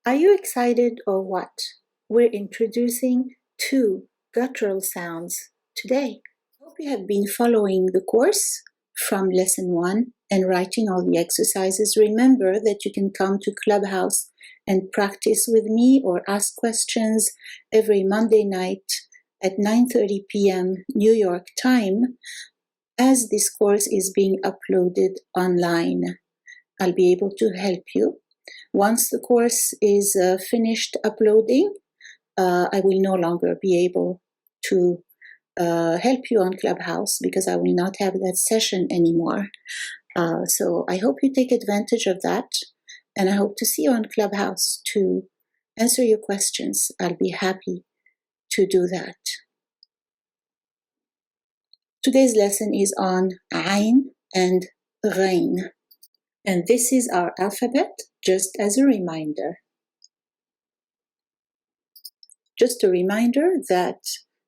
Are you excited or what? We're introducing 2 guttural sounds today. Hope you have been following the course from lesson 1 and writing all the exercises. Remember that you can come to Clubhouse and practice with me or ask questions every Monday night at 9:30 p.m. New York time as this course is being uploaded online. I'll be able to help you. Once the course is finished uploading, I will no longer be able to help you on Clubhouse because I will not have that session anymore. So I hope you take advantage of that, and I hope to see you on Clubhouse to answer your questions. I'll be happy to do that. Today's lesson is on Ain and Ghain, and this is our alphabet, just as a reminder. Just a reminder that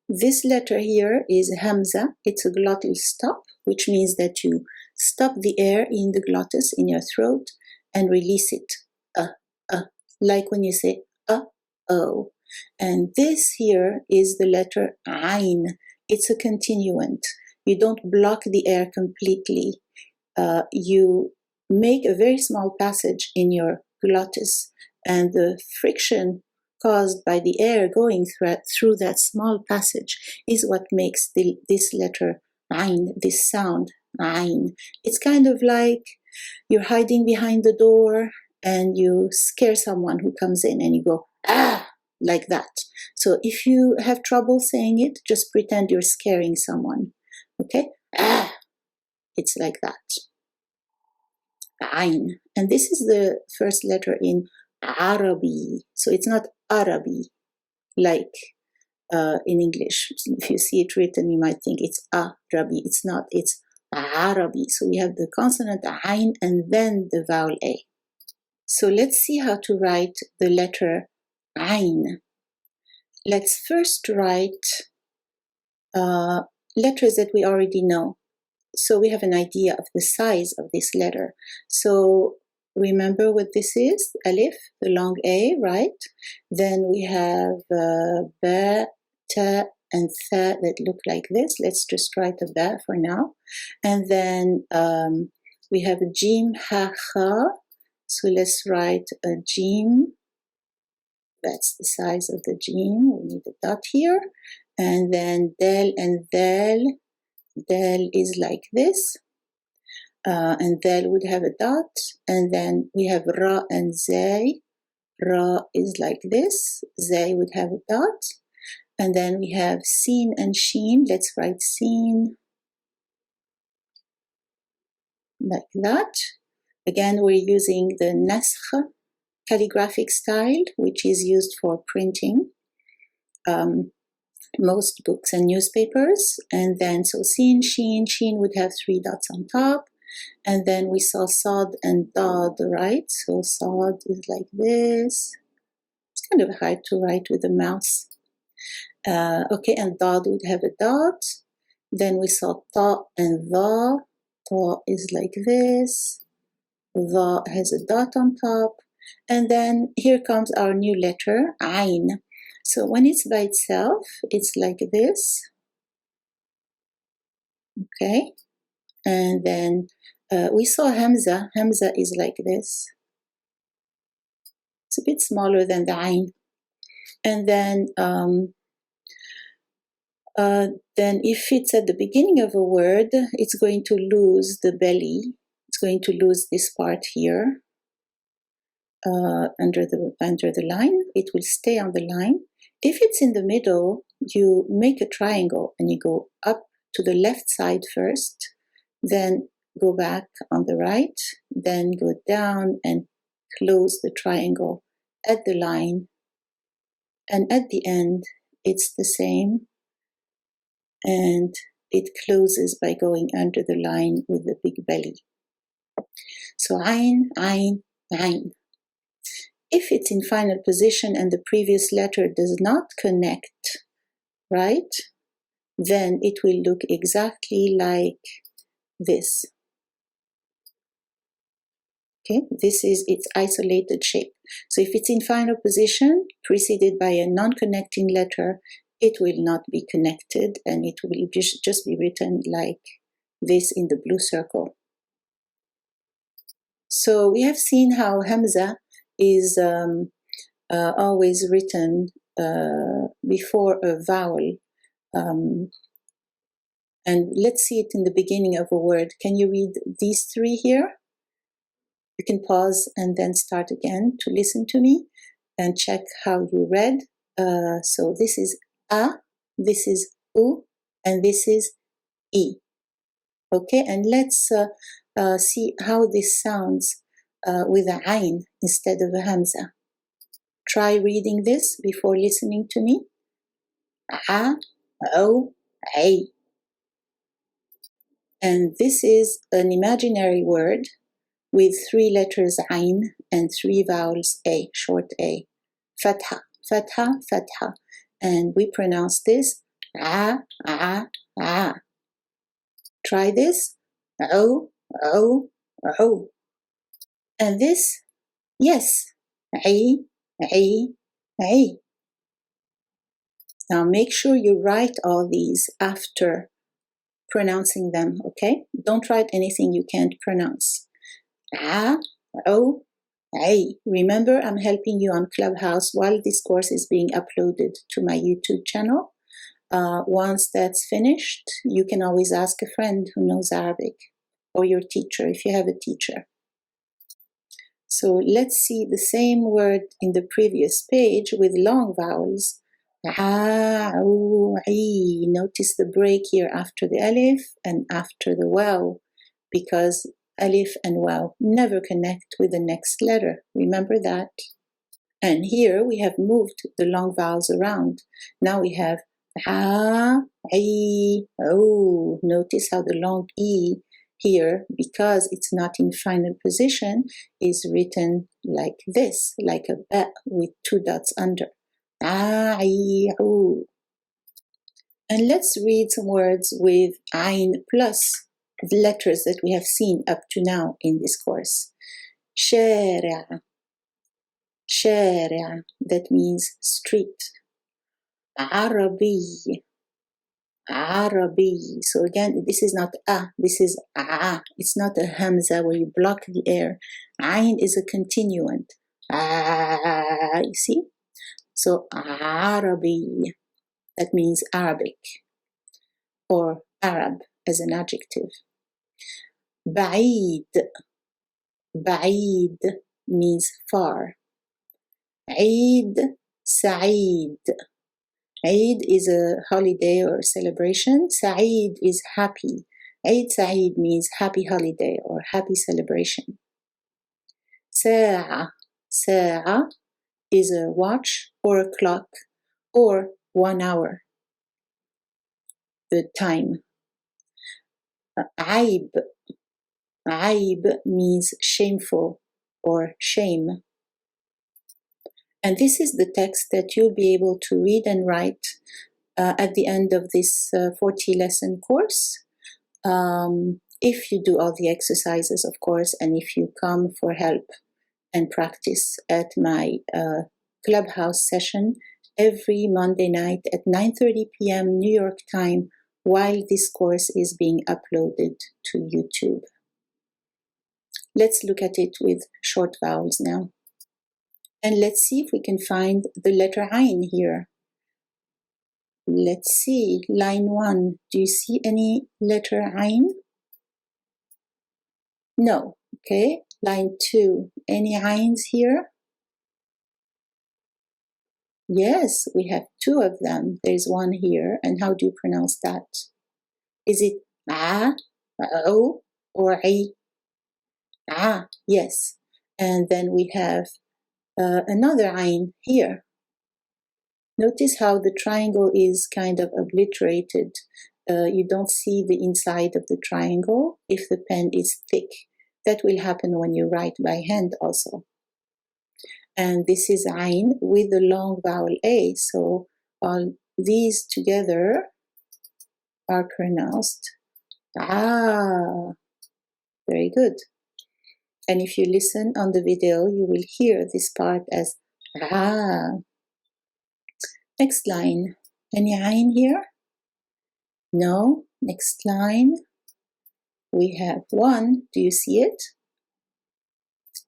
this letter here is Hamza. It's a glottal stop, which means that you stop the air in the glottis, in your throat, and release it. Like when you say oh. And this here is the letter Ain. It's a continuant. You don't block the air completely. You make a very small passage in your glottis, and the friction caused by the air going through that small passage is what makes this letter Ain, this sound Ain. It's kind of like you're hiding behind the door and you scare someone who comes in and you go, ah, like that. So if you have trouble saying it, just pretend you're scaring someone. Okay? Ah, it's like that. Ain. And this is the first letter in Arabi. So it's not Arabi like in English. If you see it written, you might think it's Arabi. It's not. It's Arabi. So we have the consonant Ain and then the vowel A. So let's see how to write the letter Ain. Let's first write letters that we already know. So we have an idea of the size of this letter. So remember what this is? Alif, the long A, right? Then we have Ba, Ta, and Tha that look like this. Let's just write a Ba for now. And then we have Jim, Ha, Kha. So let's write a Jim. That's the size of the Jim. We need a dot here. And then Del and Dal. Del is like this, and Del would have a dot, and then we have Ra and Zay. Ra is like this, Zay would have a dot, and then we have Sin and Sheen. Let's write Sin like that. Again, we're using the Naskh calligraphic style, which is used for printing most books and newspapers. And then so Sin, Sheen would have 3 dots on top, and then we saw Sad and Dad, right? So Sad is like this. It's kind of hard to write with the mouse. Okay, and Dad would have a dot. Then we saw Ta and Dha. Ta is like this. Dha has a dot on top. And then here comes our new letter, Ain. So when it's by itself, it's like this. Okay. And then we saw Hamza. Hamza is like this. It's a bit smaller than the Ain. And then if it's at the beginning of a word, it's going to lose the belly. It's going to lose this part here under the line. It will stay on the line. If it's in the middle, you make a triangle and you go up to the left side first, then go back on the right, then go down and close the triangle at the line. And at the end, it's the same. And it closes by going under the line with the big belly. So Ain, Ain, Ain. If it's in final position and the previous letter does not connect, right, then it will look exactly like this. Okay, this is its isolated shape. So if it's in final position, preceded by a non-connecting letter, it will not be connected and it will just be written like this in the blue circle. So we have seen how Hamza is always written before a vowel. And let's see it in the beginning of a word. Can you read these three here? You can pause and then start again to listen to me and check how you read. So this is A, this is U, and this is E. Okay, and let's see how this sounds with a Ain instead of a Hamza. Try reading this before listening to me. A, O, A. And this is an imaginary word with three letters Ain and three vowels A, short A. Fatha, Fatha, Fatha. And we pronounce this A, A, A. Try this. O, O, O. And this, yes, A, A, A. Now make sure you write all these after pronouncing them, okay? Don't write anything you can't pronounce. A, O, A. Remember, I'm helping you on Clubhouse while this course is being uploaded to my YouTube channel. Once that's finished, you can always ask a friend who knows Arabic, or your teacher if you have a teacher. So let's see the same word in the previous page with long vowels. Notice the break here after the alif and after the waw, because alif and waw never connect with the next letter. Remember that. And here we have moved the long vowels around. Now we have Notice how the long E here, because it's not in final position, is written like this, like a ba with two dots under. And let's read some words with Ain plus the letters that we have seen up to now in this course. Shari'a, Shari'a, that means street. Arabi, Arabi. So again, this is not A, this is A. It's not a Hamza where you block the air. Ain is a continuant. You see? So Arabi, that means Arabic or Arab as an adjective. Ba'id, Ba'id means far. Eid, Sa'id. Eid is a holiday or celebration. Sa'id is happy. Eid Sa'id means happy holiday or happy celebration. Sa'a, Sa'a is a watch or a clock or 1 hour, the time. Aib, Aib means shameful or shame. And this is the text that you'll be able to read and write at the end of this 40-lesson course. If you do all the exercises, of course, and if you come for help and practice at my Clubhouse session every Monday night at 9:30 p.m. New York time while this course is being uploaded to YouTube. Let's look at it with short vowels now. And let's see if we can find the letter Ain here. Let's see, line 1. Do you see any letter Ain? No. Okay. Line 2. Any Ains here? Yes, we have 2 of them. There's one here. And how do you pronounce that? Is it A, O, or A? Ah, yes. And then we have another Ain here. Notice how the triangle is kind of obliterated. You don't see the inside of the triangle if the pen is thick. That will happen when you write by hand also. And this is Ain with the long vowel A. So all these together are pronounced Ah. Very good. And if you listen on the video, you will hear this part as ah. Next line. Any ayn here? No. Next line. We have one. Do you see it?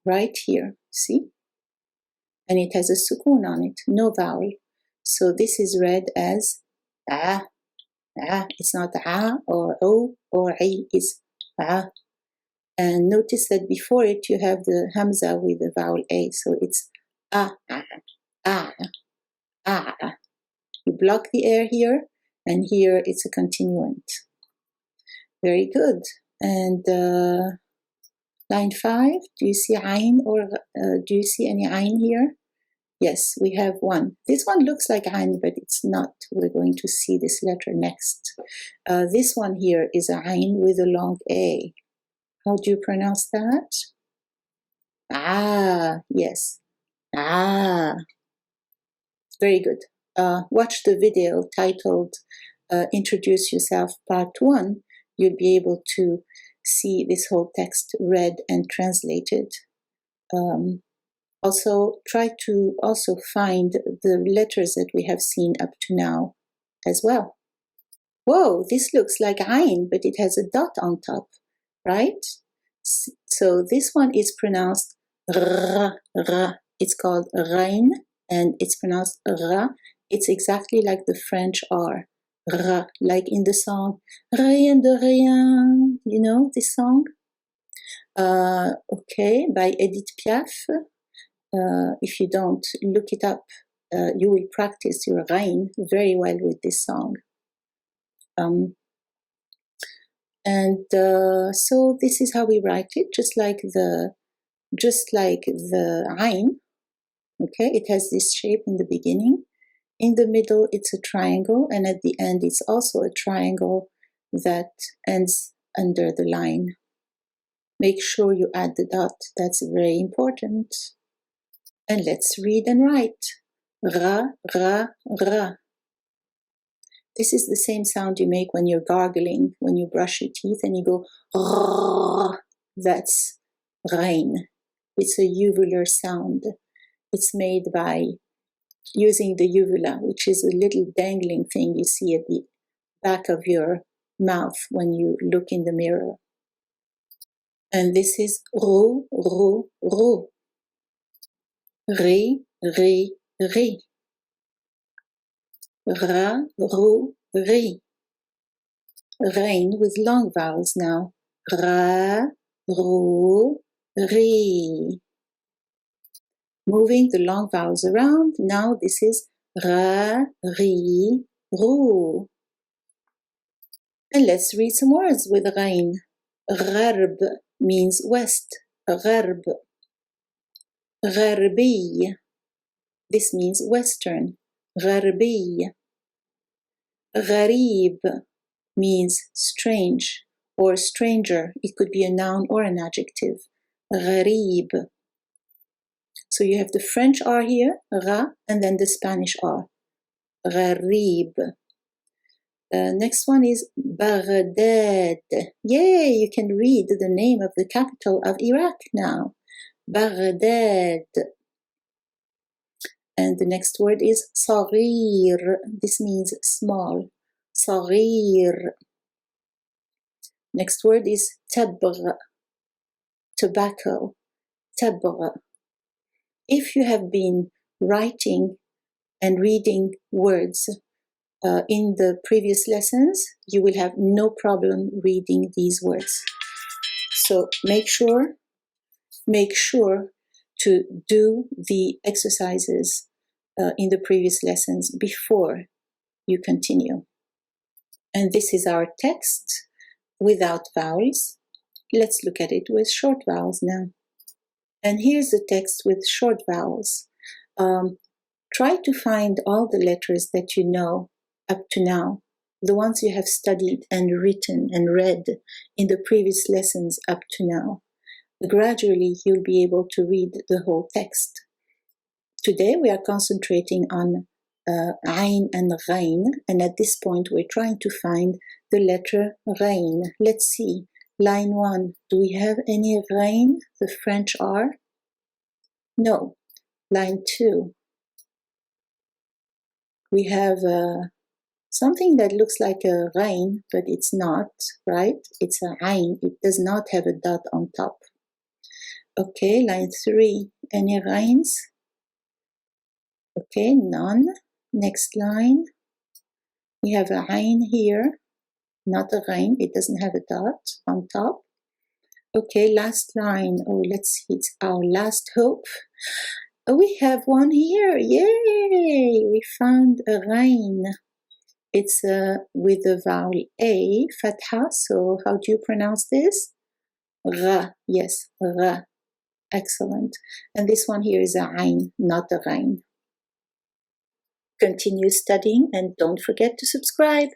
Right here. See? And it has a sukoon on it. No vowel. So this is read as ah. Ah. It's not ah or o or I. It's ah. And notice that before it you have the hamza with the vowel a. So it's ah, ah, ah, ah. You block the air here, and here it's a continuant. Very good. And line 5, do you see ayn or do you see any ayn here? Yes, we have one. This one looks like ayn, but it's not. We're going to see this letter next. This one here is a ayn with a long a. How do you pronounce that? Ah, yes. Ah. Very good. Watch the video titled Introduce Yourself Part 1. You'll be able to see this whole text read and translated. Also, try to also find the letters that we have seen up to now as well. Whoa, this looks like ayn, but it has a dot on top, right? So this one is pronounced r, r. It's called rein, and it's pronounced ra. It's exactly like the French R, ra, like in the song Rien de rien. You know this song? Okay, by Edith Piaf. If you don't look it up, you will practice your rein very well with this song. So this is how we write it, just like the ayn. Okay, it has this shape in the beginning. In the middle, it's a triangle, and at the end, it's also a triangle that ends under the line. Make sure you add the dot. That's very important. And let's read and write. Ra, ra, ra. This is the same sound you make when you're gargling, when you brush your teeth and you go rrrr. That's rein. It's a uvular sound. It's made by using the uvula, which is a little dangling thing you see at the back of your mouth when you look in the mirror. And this is ro, ro, ro. Re, re, re. Ra, ro, re. Rein with long vowels now. Ra, ro, re. Moving the long vowels around, now this is ra, ri, ru. And let's read some words with rein. Gharb means west. Gharb. Gharbi. This means western. Gharbi. Gharib means strange or stranger. It could be a noun or an adjective. Gharib. So you have the French R here, ra, and then the Spanish R. Gharib. Next one is Baghdad. Yay, you can read the name of the capital of Iraq now. Baghdad. And the next word is Saghir. This means small. Saghir. Next word is Tabgh. Tobacco. Tabgh. If you have been writing and reading words in the previous lessons, you will have no problem reading these words. So make sure to do the exercises in the previous lessons before you continue. And this is our text without vowels. Let's look at it with short vowels now. And here's the text with short vowels. Try to find all the letters that you know up to now, the ones you have studied and written and read in the previous lessons up to now. Gradually, you'll be able to read the whole text. Today, we are concentrating on ayn and ghain, and at this point, we're trying to find the letter ghain. Let's see. Line 1, do we have any rain, the French R? No. Line 2, we have something that looks like a rain, but it's not, right? It's a ain. It does not have a dot on top. Okay, line 3, any rains? Okay, none. Next line, we have a ain here, not a rain. It doesn't have a dot on top. Okay, last line. Oh, let's see, it's our last hope. Oh, we have one here. Yay! We found a rain. It's with the vowel A, fatha. So how do you pronounce this? Ra. Yes, ra. Excellent. And this one here is a ain, not a rain. Continue studying and don't forget to subscribe.